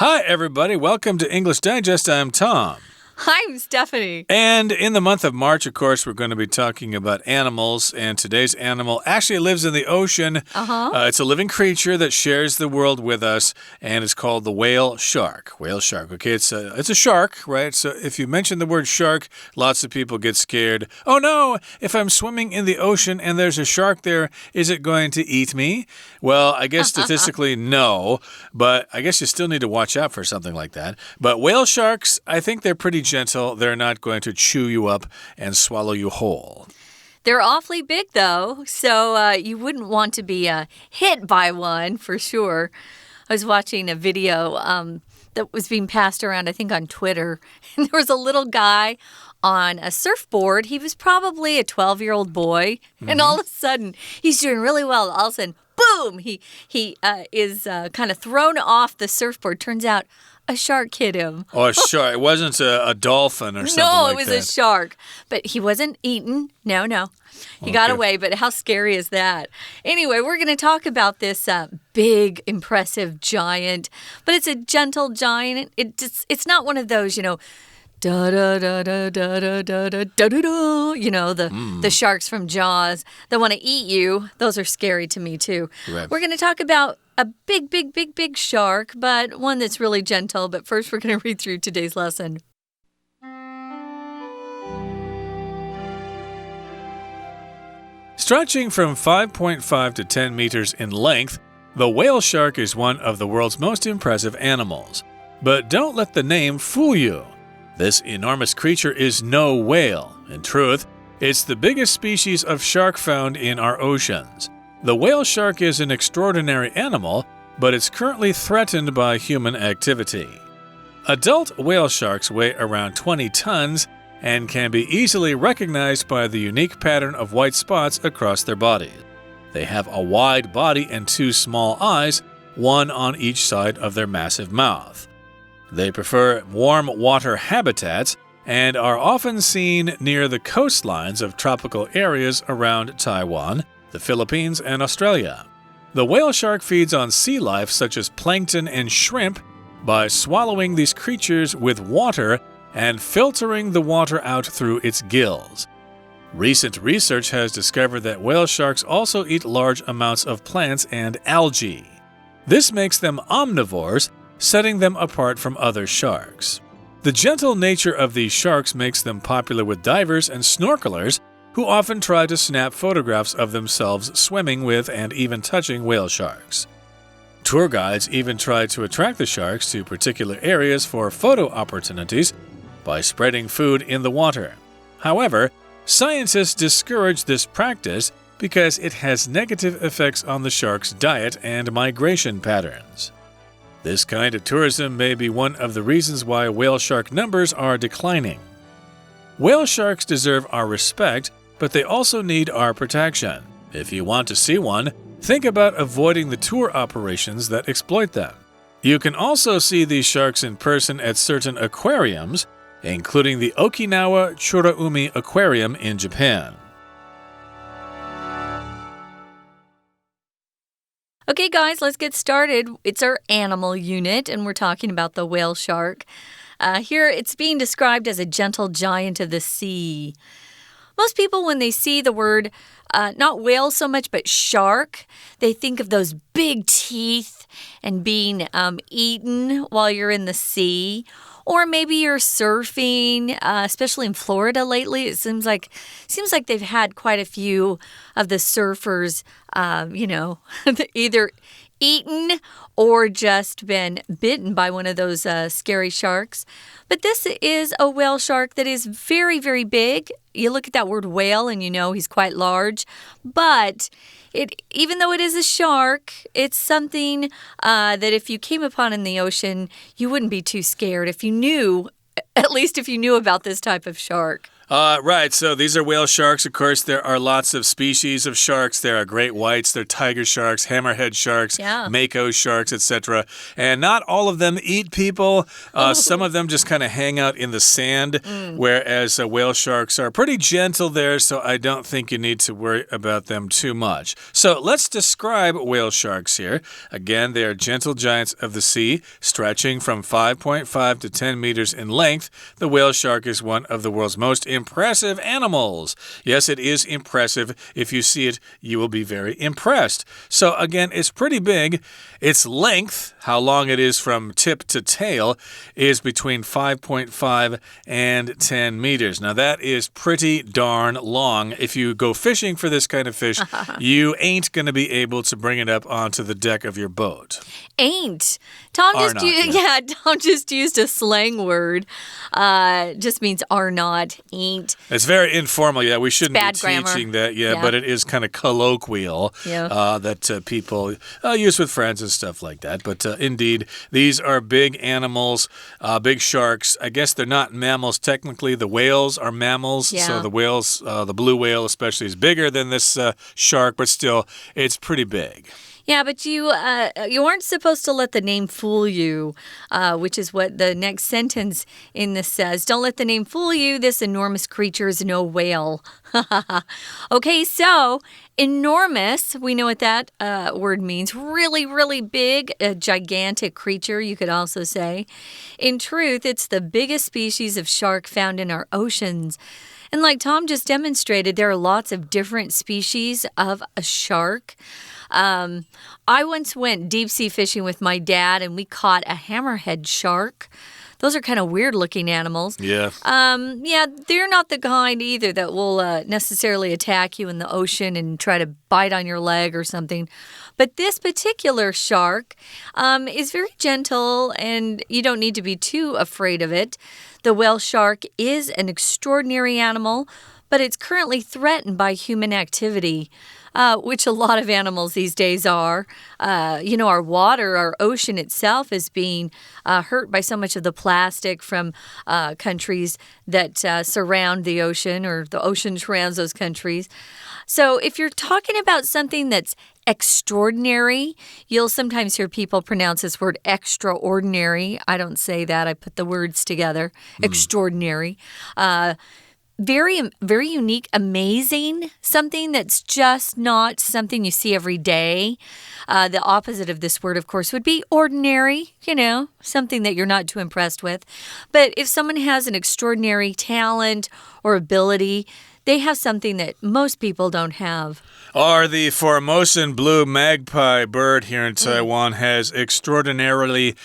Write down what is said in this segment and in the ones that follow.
Hi, everybody. Welcome to English Digest. I'm Tom. Hi, I'm Stephanie. And in the month of March, of course, we're going to be talking about animals. And today's animal actually lives in the ocean. It's a living creature that shares the world with us. And it's called the whale shark. Whale shark. Okay, it's a shark, right? So if you mention the word shark, lots of people get scared. Oh, no, if I'm swimming in the ocean and there's a shark there, is it going to eat me? Well, I guess statistically, no. But I guess you still need to watch out for something like that. But whale sharks, I think they're pretty gentle. They're not going to chew you up and swallow you whole. They're awfully big, though, so you wouldn't want to be hit by one for sure. I was watching a video that was being passed around, I think, on Twitter, and there was a little guy on a surfboard. He was probably a 12-year-old boy, and all of a sudden, he's doing really well. All of a sudden, boom, he is kind of thrown off the surfboard. Turns out, a shark hit him. Oh, a shark. It wasn't a dolphin or something like that. No, it was a shark. But he wasn't eaten. No. He got away, but how scary is that? Anyway, we're going to talk about this big, impressive giant. But it's a gentle giant. It's not one of those, da-da-da-da-da-da-da-da-da-da, the sharks from Jaws that want to eat you. Those are scary to me, too. Right. We're going to talk about a big shark, but one that's really gentle. But first, we're going to read through today's lesson. Stretching from 5.5 to 10 meters in length, the whale shark is one of the world's most impressive animals. But don't let the name fool you. This enormous creature is no whale. In truth, it's the biggest species of shark found in our oceans. The whale shark is an extraordinary animal, but it's currently threatened by human activity. Adult whale sharks weigh around 20 tons and can be easily recognized by the unique pattern of white spots across their bodies. They have a wide body and two small eyes, one on each side of their massive mouth. They prefer warm water habitats and are often seen near the coastlines of tropical areas around Taiwan, the Philippines, and Australia. The whale shark feeds on sea life such as plankton and shrimp by swallowing these creatures with water and filtering the water out through its gills. Recent research has discovered that whale sharks also eat large amounts of plants and algae. This makes them omnivores, setting them apart from other sharks. The gentle nature of these sharks makes them popular with divers and snorkelers who often try to snap photographs of themselves swimming with and even touching whale sharks. Tour guides even try to attract the sharks to particular areas for photo opportunities by spreading food in the water. However, scientists discourage this practice because it has negative effects on the shark's diet and migration patterns. This kind of tourism may be one of the reasons why whale shark numbers are declining. Whale sharks deserve our respect, but they also need our protection. If you want to see one, think about avoiding the tour operations that exploit them. You can also see these sharks in person at certain aquariums, including the Okinawa Churaumi Aquarium in Japan. Okay, guys, let's get started. It's our animal unit, and we're talking about the whale shark. Here, it's being described as a gentle giant of the sea. Most people, when they see the word, not whale so much, but shark, they think of those big teeth and being eaten while you're in the sea. Or maybe you're surfing, especially in Florida lately. It seems like they've had quite a few of the surfers, either eaten or just been bitten by one of those scary sharks. But this is a whale shark that is very, very big. You look at that word whale and you know he's quite large. But even though it is a shark, it's something that if you came upon in the ocean, you wouldn't be too scared at least if you knew about this type of shark. Right, so these are whale sharks. Of course, there are lots of species of sharks. There are great whites, there are tiger sharks, hammerhead sharks, mako sharks, etc. And not all of them eat people. Some of them just kind of hang out in the sand, whereas whale sharks are pretty gentle there, so I don't think you need to worry about them too much. So let's describe whale sharks here. Again, they are gentle giants of the sea, stretching from 5.5 to 10 meters in length. The whale shark is one of the world's most impressive animals. Yes, it is impressive. If you see it, you will be very impressed. So again, it's pretty big. Its length, how long it is from tip to tail, is between 5.5 and 10 meters. Now, that is pretty darn long. If you go fishing for this kind of fish, you ain't going to be able to bring it up onto the deck of your boat. Ain't. Tom just used a slang word. Just means are not, ain't. It's very informal. Yeah, we shouldn't be grammar. teaching that. Yeah, but it is kind of colloquial that people use with friends and stuff like that. But indeed, these are big animals, big sharks. I guess they're not mammals technically. The whales are mammals. So the whales, the blue whale especially, is bigger than this shark, but still, it's pretty big. Yeah, but you aren't supposed to let the name fool you, which is what the next sentence in this says. Don't let the name fool you. This enormous creature is no whale. Okay, so enormous, we know what that word means. Really, really big, a gigantic creature, you could also say. In truth, it's the biggest species of shark found in our oceans. And like Tom just demonstrated, there are lots of different species of a shark. I once went deep-sea fishing with my dad, and we caught a hammerhead shark. Those are kind of weird-looking animals. Yeah. They're not the kind either that will necessarily attack you in the ocean and try to bite on your leg or something. But this particular shark is very gentle, and you don't need to be too afraid of it. The whale shark is an extraordinary animal, but it's currently threatened by human activity. Which a lot of animals these days are. Our water, our ocean itself is being hurt by so much of the plastic from countries that surround the ocean, or the ocean surrounds those countries. So if you're talking about something that's extraordinary, you'll sometimes hear people pronounce this word extraordinary. I don't say that. I put the words together. Extraordinary. Very, very unique, amazing, something that's just not something you see every day. The opposite of this word, of course, would be ordinary, something that you're not too impressed with. But if someone has an extraordinary talent or ability, they have something that most people don't have. Or the Formosan blue magpie bird here in Taiwan has extraordinary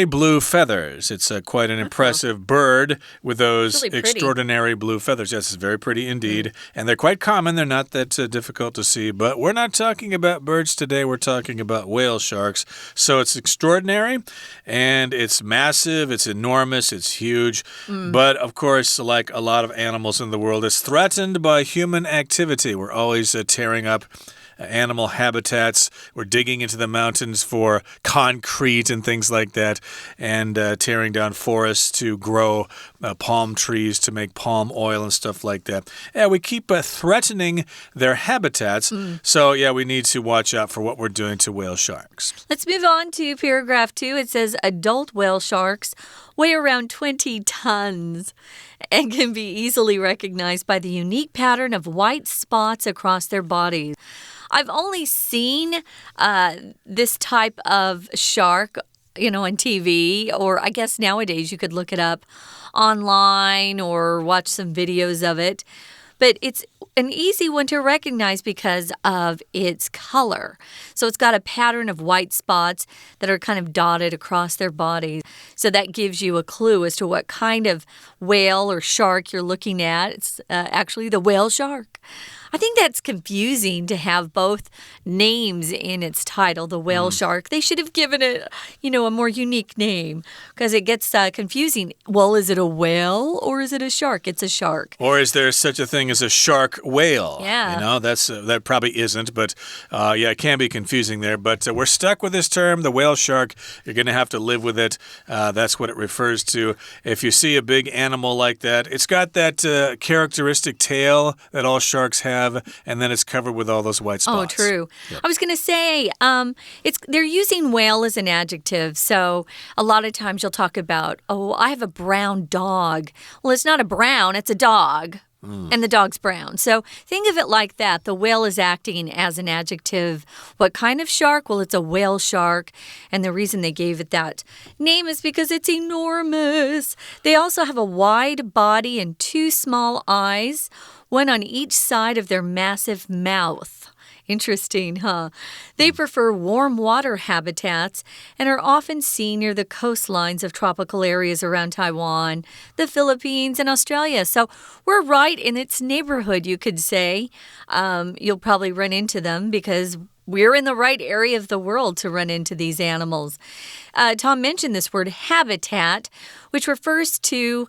blue feathers. It's quite an impressive bird with those really extraordinary blue feathers. Yes, it's very pretty indeed. And they're quite common. They're not that difficult to see. But we're not talking about birds today. We're talking about whale sharks. So it's extraordinary, and it's massive, it's enormous, it's huge. But, of course, like a lot of animals in the world, it's threatened by human activity. We're always tearing up animal habitats. We're digging into the mountains for concrete and things like that, and tearing down forests to grow palm trees to make palm oil and stuff like that. Yeah, we keep threatening their habitats. So, we need to watch out for what we're doing to whale sharks. Let's move on to paragraph 2. It says adult whale sharks weigh around 20 tons and can be easily recognized by the unique pattern of white spots across their bodies. I've only seen this type of shark, on TV, or I guess nowadays you could look it up online or watch some videos of it. But it's an easy one to recognize because of its color. So it's got a pattern of white spots that are kind of dotted across their bodies. So that gives you a clue as to what kind of whale or shark you're looking at. It's actually the whale shark. I think that's confusing to have both names in its title, the whale shark. They should have given it, a more unique name because it gets confusing. Well, is it a whale or is it a shark? It's a shark. Or is there such a thing as a shark whale? Yeah. That probably isn't, but it can be confusing there. But we're stuck with this term, the whale shark. You're going to have to live with it. That's what it refers to. If you see a big animal like that, it's got that characteristic tail that all sharks have. And then it's covered with all those white spots. Oh, true. Yep. I was going to say, they're using whale as an adjective. So a lot of times you'll talk about, I have a brown dog. Well, it's not a brown, it's a dog. And the dog's brown. So think of it like that. The whale is acting as an adjective. What kind of shark? Well, it's a whale shark. And the reason they gave it that name is because it's enormous. They also have a wide body and 2 small eyes, one on each side of their massive mouth. Interesting, huh? They prefer warm water habitats and are often seen near the coastlines of tropical areas around Taiwan, the Philippines, and Australia. So we're right in its neighborhood, you could say. You'll probably run into them because we're in the right area of the world to run into these animals. Tom mentioned this word habitat, which refers to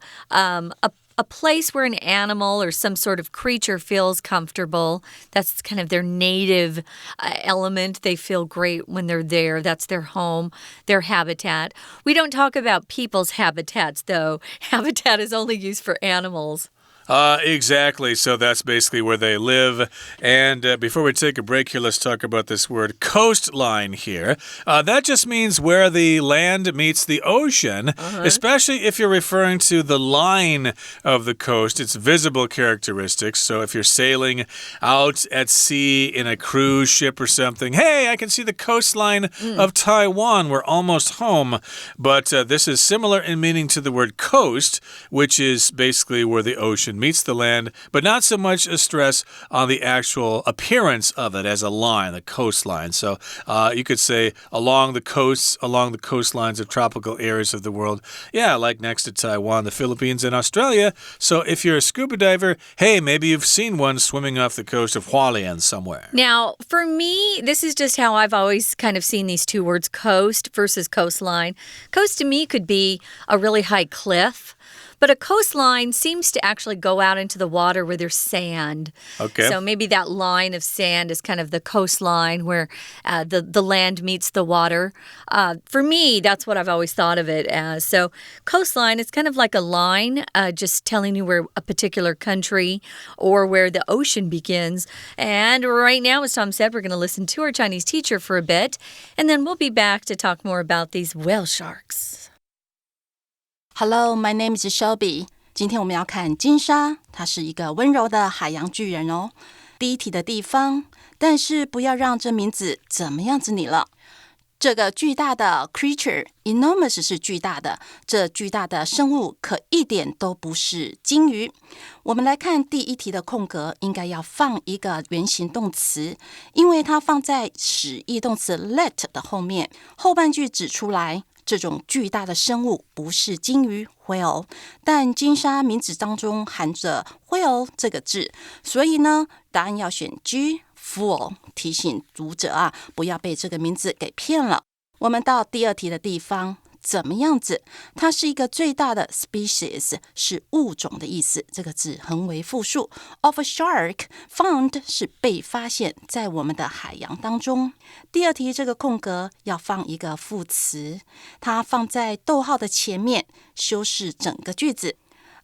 a place where an animal or some sort of creature feels comfortable. That's kind of their native element. They feel great when they're there. That's their home, their habitat. We don't talk about people's habitats, though. Habitat is only used for animals. Exactly. So that's basically where they live. And before we take a break here, let's talk about this word coastline here. That just means where the land meets the ocean, especially if you're referring to the line of the coast, its visible characteristics. So if you're sailing out at sea in a cruise ship or something, hey, I can see the coastline of Taiwan. We're almost home. But this is similar in meaning to the word coast, which is basically where the ocean meets the land, but not so much a stress on the actual appearance of it as a line, the coastline. So you could say along the coasts, along the coastlines of tropical areas of the world. Yeah, like next to Taiwan, the Philippines, and Australia. So if you're a scuba diver, hey, maybe you've seen one swimming off the coast of Hualien somewhere. Now, for me, this is just how I've always kind of seen these two words, coast versus coastline. Coast to me could be a really high cliff. But a coastline seems to actually go out into the water where there's sand. Okay. So maybe that line of sand is kind of the coastline where the land meets the water. For me, that's what I've always thought of it as. So coastline is kind of like a line just telling you where a particular country or where the ocean begins. And right now, as Tom said, we're going to listen to our Chinese teacher for a bit. And then we'll be back to talk more about these whale sharks.Hello, my name is Shelby. 今天我们要看金沙，它是一个温柔的海洋巨人哦。第一题的地方，但是不要让这名字怎么样子你了。这个巨大的 creature enormous 是巨大的，这巨大的生物可一点都不是鲸鱼。我们来看第一题的空格，应该要放一个原形动词，因为它放在使役动词 let 的后面，后半句指出来。这种巨大的生物不是鲸鱼 whale， 但金沙名字当中含着 whale 这个字，所以呢，答案要选 G fool， 提醒读者啊，不要被这个名字给骗了。我们到第二题的地方。怎么样子？它是一个最大的 species， 是物种的意思。这个字横为复数。Of a shark found 是被发现在我们的海洋当中。第二题这个空格要放一个副词，它放在逗号的前面，修饰整个句子。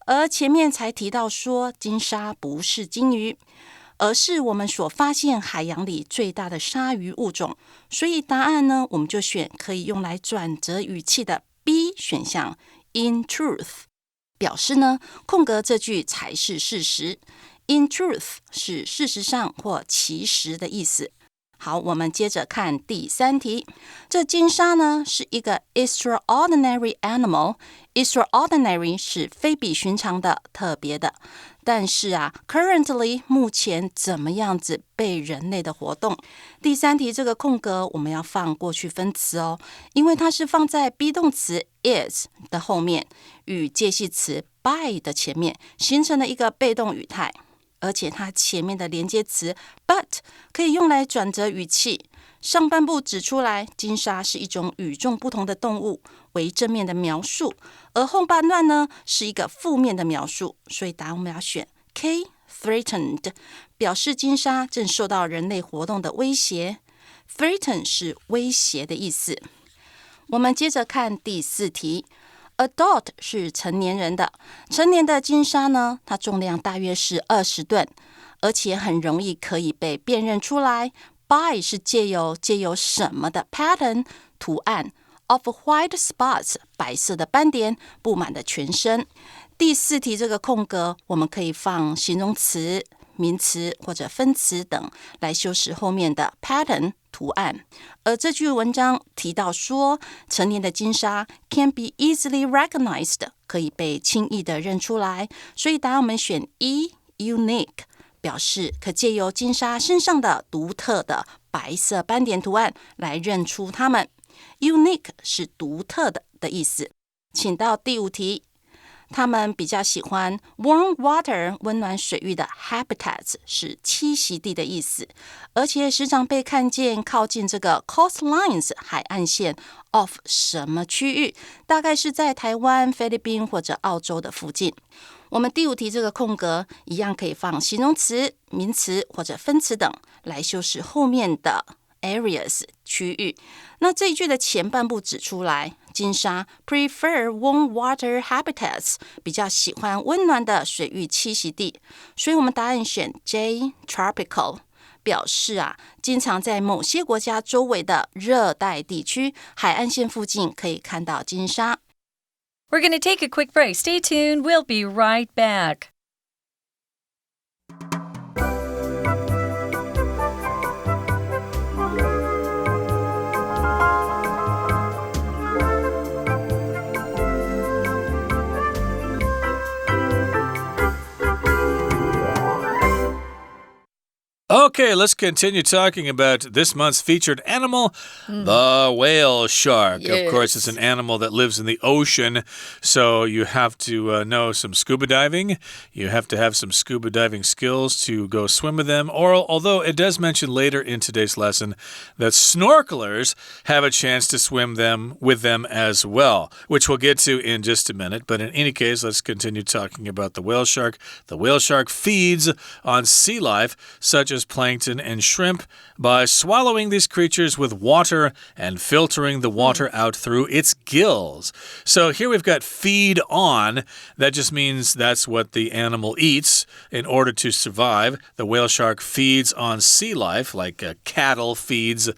而前面才提到说，金沙不是鲸鱼。而是我们所发现海洋里最大的鲨鱼物种，所以答案呢，我们就选可以用来转折语气的 B 选项 In truth， 表示呢，空格这句才是事实。In truth 是事实上或其实的意思。好，我们接着看第三题。这金沙呢是一个 extraordinary animal。extraordinary 是非比寻常的、特别的。但是啊 currently 目前怎么样子被人类的活动？第三题这个空格我们要放过去分词哦，因为它是放在 be 动词 is 的后面，与介系词 by 的前面，形成了一个被动语态。而且它前面的连接词 but 可以用来转折语气。上半部指出来金鲨是一种与众不同的动物，为正面的描述，而后半段呢是一个负面的描述，所以答案我们要选 K threatened， 表示金鲨正受到人类活动的威胁。Threaten 是威胁的意思。我们接着看第4题。Adult 是成年人的，成年的金鲨呢，它重量大约是20吨，而且很容易可以被辨认出来。By 是借由什么的 pattern 图案 of white spots 白色的斑点布满的全身。第4题这个空格，我们可以放形容词、名词或者分词等来修饰后面的 pattern 图案。而这句文章提到说，成年的金鲨 can be easily recognized 可以被轻易的认出来，所以答案我们选 E unique，表示可借由金鲨身上的独特的白色斑点图案来认出它们。Unique 是独特的意思。请到第5题。他们比较喜欢 warm water 温暖水域的 habitats 是栖息地的意思，而且时常被看见靠近这个 coastlines 海岸线 of 什么区域，大概是在台湾、菲律宾或者澳洲的附近。我们第5题这个空格一样可以放形容词、名词或者分词等来修饰后面的 areas 区域。那这一句的前半部指出来，金鲨 prefer warm water habitats 比较喜欢温暖的水域栖息地，所以我们答案选 J tropical， 表示经常在某些国家周围的热带地区海岸线附近可以看到金鲨。We're going to take a quick break. Stay tuned. We'll be right back. Okay, let's continue talking about this month's featured animal, the whale shark. Yes. Of course, it's an animal that lives in the ocean, so you have to know some scuba diving. You have to have some scuba diving skills to go swim with them. Or, although it does mention later in today's lesson that snorkelers have a chance to swim with them as well, which we'll get to in just a minute. But in any case, let's continue talking about the whale shark. The whale shark feeds on sea life, such as plankton and shrimp, by swallowing these creatures with water and filtering the water out through its gills. So here we've got feed on. That just means that's what the animal eats in order to survive. The whale shark feeds on sea life, like cattle feed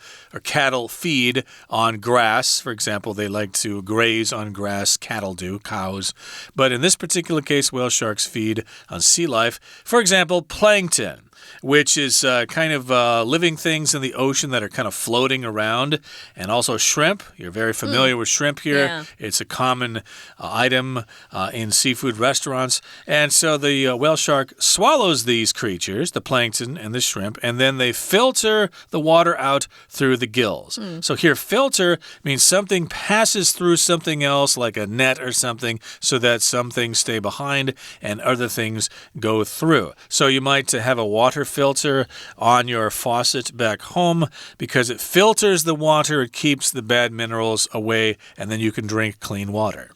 on grass. For example, they like to graze on grass. Cattle do, cows. But in this particular case, whale sharks feed on sea life. For example, plankton, which is kind of living things in the ocean that are kind of floating around. And also shrimp. You're very familiar with shrimp here. Yeah. It's a common item in seafood restaurants. And so the whale shark swallows these creatures, the plankton and the shrimp, and then they filter the water out through the gills. So here, filter means something passes through something else, like a net or something, so that some things stay behind and other things go through. So you might have a water filter on your faucet back home because it filters the water, it keeps the bad minerals away, and then you can drink clean water.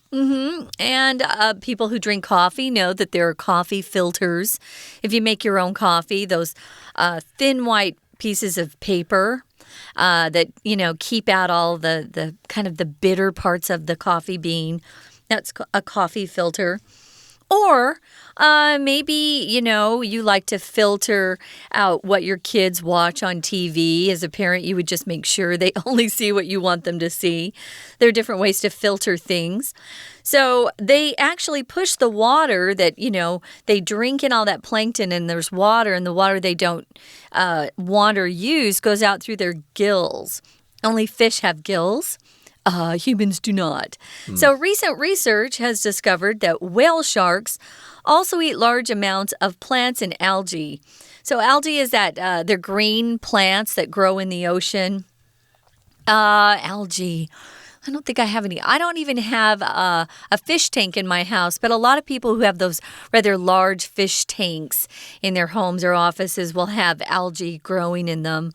And people who drink coffee know that there are coffee filters. If you make your own coffee, those thin white pieces of paper that, keep out all the kind of the bitter parts of the coffee bean, that's a coffee filter. Or maybe, you like to filter out what your kids watch on TV. As a parent, you would just make sure they only see what you want them to see. There are different ways to filter things. So they actually push the water that, they drink in all that plankton and there's water, and the water they don't want or use goes out through their gills. Only fish have gills. Humans do not. So recent research has discovered that whale sharks also eat large amounts of plants and algae. So algae is that they're green plants that grow in the ocean. Algae. I don't think I have any. I don't even have a fish tank in my house, but a lot of people who have those rather large fish tanks in their homes or offices will have algae growing in them.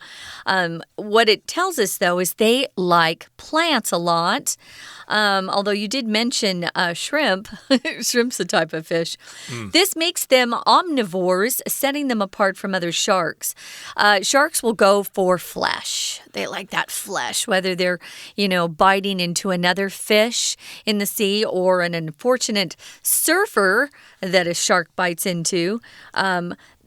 What it tells us, though, is they like plants a lot. Although you did mention shrimp. Shrimp's a type of fish. This makes them omnivores, setting them apart from other sharks. Sharks will go for flesh. They like that flesh, whether they're, biting into another fish in the sea or an unfortunate surfer that a shark bites into.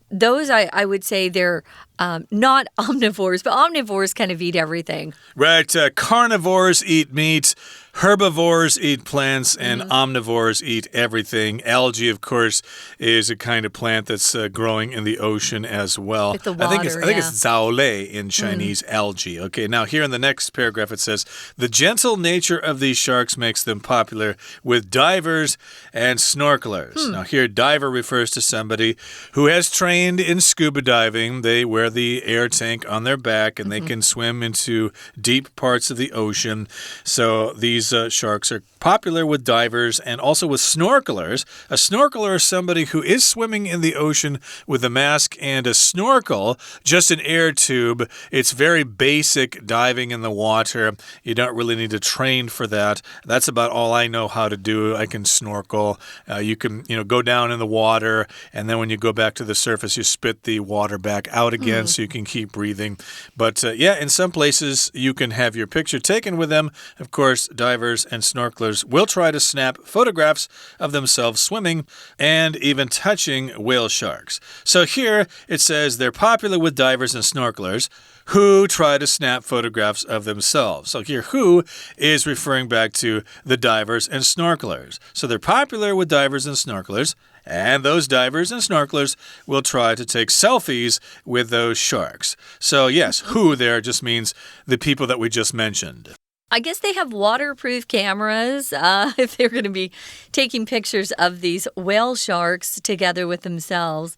Those, I would say they're not omnivores, but omnivores kind of eat everything. Right. Carnivores eat meat. Herbivores eat plants, and omnivores eat everything. Algae, of course, is a kind of plant that's growing in the ocean as well. With the water, I think it's 藻类 in Chinese, algae. Okay, now here in the next paragraph it says, the gentle nature of these sharks makes them popular with divers and snorkelers. Now here, diver refers to somebody who has trained in scuba diving. They wear the air tank on their back, and they can swim into deep parts of the ocean. So these sharks are popular with divers and also with snorkelers. A snorkeler is somebody who is swimming in the ocean with a mask and a snorkel, just an air tube. It's very basic diving in the water. You don't really need to train for that. That's about all I know how to do. I can snorkel. You can, go down in the water, and then when you go back to the surface, you spit the water back out again so you can keep breathing. But in some places, you can have your picture taken with them. Of course, divers and snorkelers will try to snap photographs of themselves swimming and even touching whale sharks. So here it says they're popular with divers and snorkelers who try to snap photographs of themselves. So here, who is referring back to the divers and snorkelers. So they're popular with divers and snorkelers, and those divers and snorkelers will try to take selfies with those sharks. So yes, who there just means the people that we just mentioned. I guess they have waterproof cameras if they're going to be taking pictures of these whale sharks together with themselves.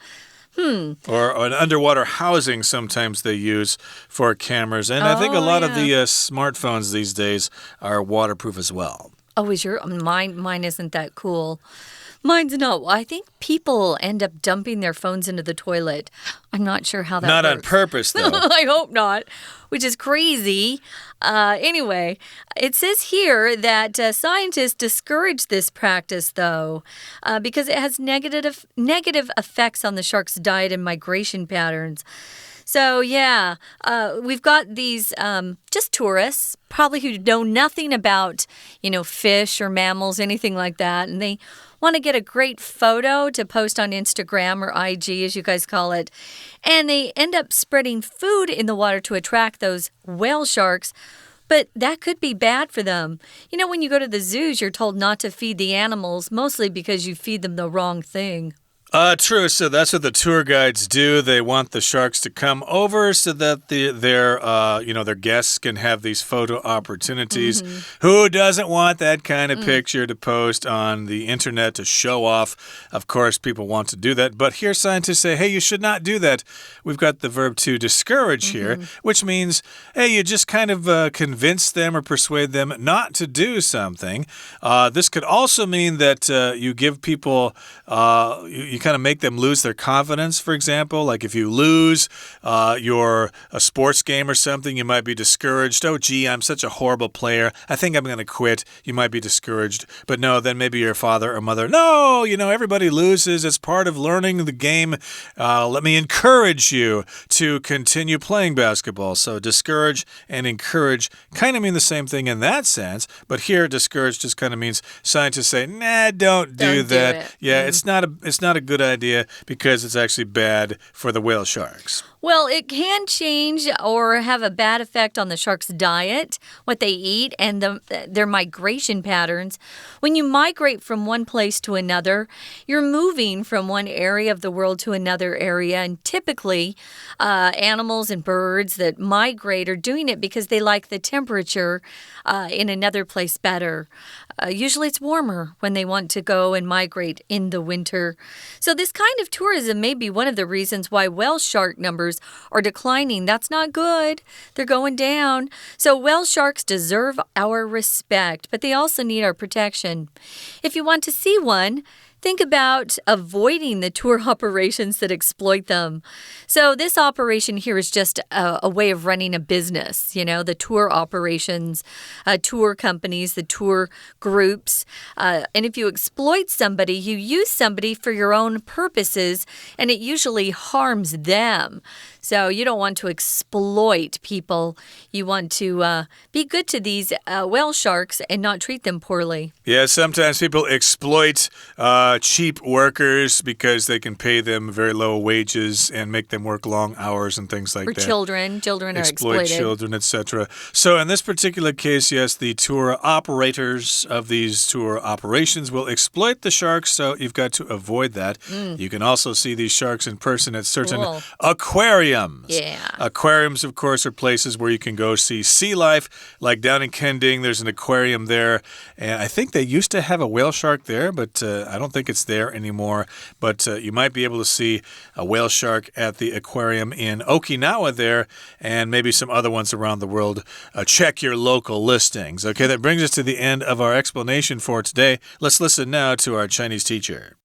Or an underwater housing sometimes they use for cameras. And I think a lot of the smartphones these days are waterproof as well. Oh, is your mine isn't that cool. Mine's not. I think people end up dumping their phones into the toilet. I'm not sure how that works. Not on purpose, though. I hope not, which is crazy. Anyway, it says here that scientists discourage this practice, though, because it has negative effects on the shark's diet and migration patterns. So, we've got these just tourists, probably who know nothing about, fish or mammals, anything like that, and they want to get a great photo to post on Instagram or IG, as you guys call it, and they end up spreading food in the water to attract those whale sharks. But that could be bad for them. When you go to the zoos, you're told not to feed the animals, mostly because you feed them the wrong thing. True. So that's what the tour guides do. They want the sharks to come over so that their guests can have these photo opportunities. Who doesn't want that kind of picture to post on the internet to show off? Of course, people want to do that. But here scientists say, hey, you should not do that. We've got the verb to discourage here, which means, hey, you just kind of convince them or persuade them not to do something. This could also mean that you give people, you kind of make them lose their confidence, for example. Like if you lose a sports game or something, you might be discouraged. Oh, gee, I'm such a horrible player. I think I'm going to quit. You might be discouraged. But no, then maybe your father or mother, no, everybody loses. It's part of learning the game. Let me encourage you to continue playing basketball. So discourage and encourage kind of mean the same thing in that sense. But here, discourage just kind of means scientists say, nah, don't do that. It's not a good idea because it's actually bad for the whale sharks. Well, it can change or have a bad effect on the shark's diet, what they eat, and their migration patterns. When you migrate from one place to another, you're moving from one area of the world to another area. And typically, animals and birds that migrate are doing it because they like the temperature in another place better. Usually it's warmer when they want to go and migrate in the winter. So this kind of tourism may be one of the reasons why whale shark numbers are declining. That's not good. They're going down. So whale sharks deserve our respect, but they also need our protection. If you want to see one, think about avoiding the tour operations that exploit them. So this operation here is just a way of running a business, the tour operations, tour companies, the tour groups. And if you exploit somebody, you use somebody for your own purposes, and it usually harms them. So you don't want to exploit people. You want to be good to these whale sharks and not treat them poorly. Yeah, sometimes people exploit cheap workers because they can pay them very low wages and make them work long hours and things like that. Or children. Children are exploited. Exploit children, etc. So in this particular case, yes, the tour operators of these tour operations will exploit the sharks, so you've got to avoid that. You can also see these sharks in person at certain aquariums. Yeah. Aquariums, of course, are places where you can go see sea life. Like down in Kending, there's an aquarium there. And I think they used to have a whale shark there, but I don't think it's there anymore. But you might be able to see a whale shark at the aquarium in Okinawa there, and maybe some other ones around the world. Check your local listings. Okay, that brings us to the end of our explanation for today. Let's listen now to our Chinese teacher.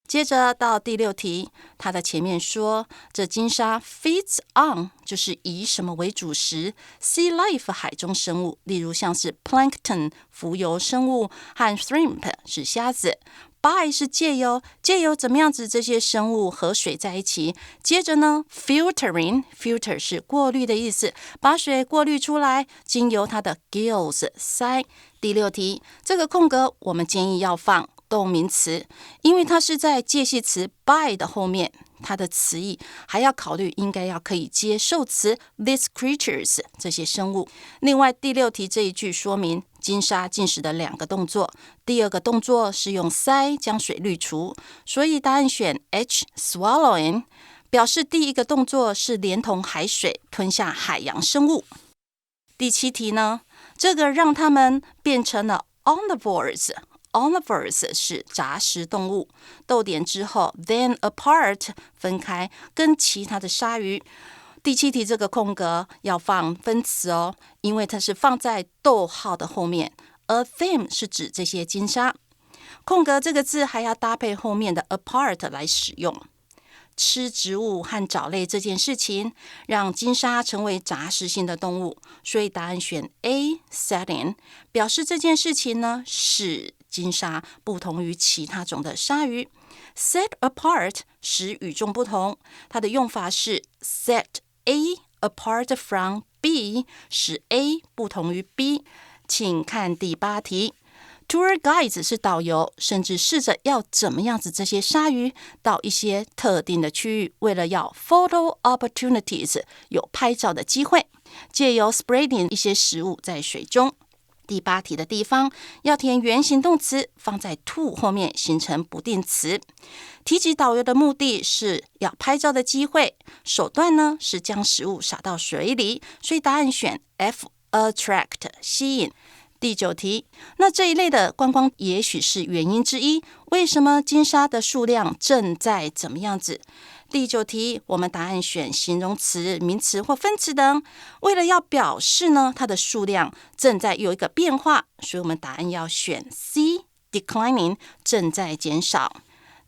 接着到第6题，它的前面说，这金鲨 feeds on 就是以什么为主食 ？Sea life 海中生物，例如像是 plankton 浮游生物和 shrimp 是虾子。by 是借由怎么样子这些生物和水在一起。接着呢 filter 是过滤的意思，把水过滤出来，经由它的 gills 鳃。第6题，这个空格我们建议要放动名词，因为它是在介系词 by 的后面，它的词义还要考虑应该要可以接受词 these creatures 这些生物。另外第6题这一句说明金鲨进食的2个动作，第2个动作是用鳃将水滤除，所以答案选 H swallowing， 表示第1个动作是连同海水吞下海洋生物。第7题呢，这个让它们变成了 omnivores。Omnivores 是杂食动物，逗点之后 then apart 分开，跟其他的鲨鱼。第7题这个空格要放分词哦，因为它是放在逗号的后面，而 them 是指这些金鲨。空格这个字还要搭配后面的 apart 来使用。吃植物和藻类这件事情，让金鲨成为杂食性的动物，所以答案选 A setting， 表示这件事情呢使金鲨不同于其他种的鲨鱼。Set apart 使与众不同，它的用法是 set A apart from B， 使 A 不同于 B。请看第8题。Tour guides 是导游，甚至试着要怎么样子这些鲨鱼到一些特定的区域，为了要 photo opportunities 有拍照的机会，借由 spreading 一些食物在水中。第8题的地方要填原形动词，放在 to 后面形成不定词。提及导游的目的是要拍照的机会，手段呢是将食物撒到水里，所以答案选 F attract 吸引。第9题，那这一类的观光也许是原因之一，为什么金鲨的数量正在怎么样子？第9题我们答案选形容词、名词或分词等，为了要表示呢它的数量正在有一个变化，所以我们答案要选 C declining 正在减少。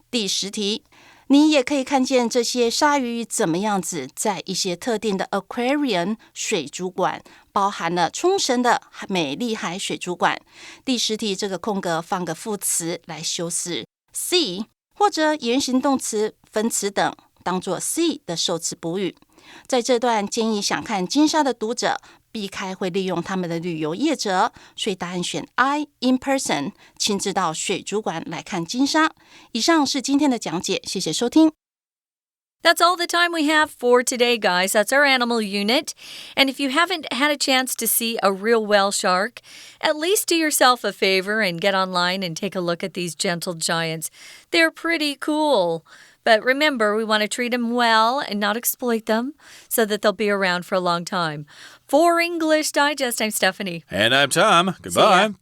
第10题，你也可以看见这些鲨鱼怎么样子在一些特定的 aquarium 水族馆，包含了冲绳的美丽海水族馆。第10题这个空格放个副词来修饰 C， 或者原形动词、分词等当作 C 的受词补语。在这段建议想看金鲨的读者避开会利用他们的旅游业者，所以答案选 I in person， 亲自到水族馆来看金鲨。以上是今天的讲解，谢谢收听。That's all the time we have for today, guys. That's our animal unit. And if you haven't had a chance to see a real whale shark, at least do yourself a favor and get online and take a look at these gentle giants. They're pretty cool. But remember, we want to treat them well and not exploit them so that they'll be around for a long time. For English Digest, I'm Stephanie. And I'm Tom. Goodbye.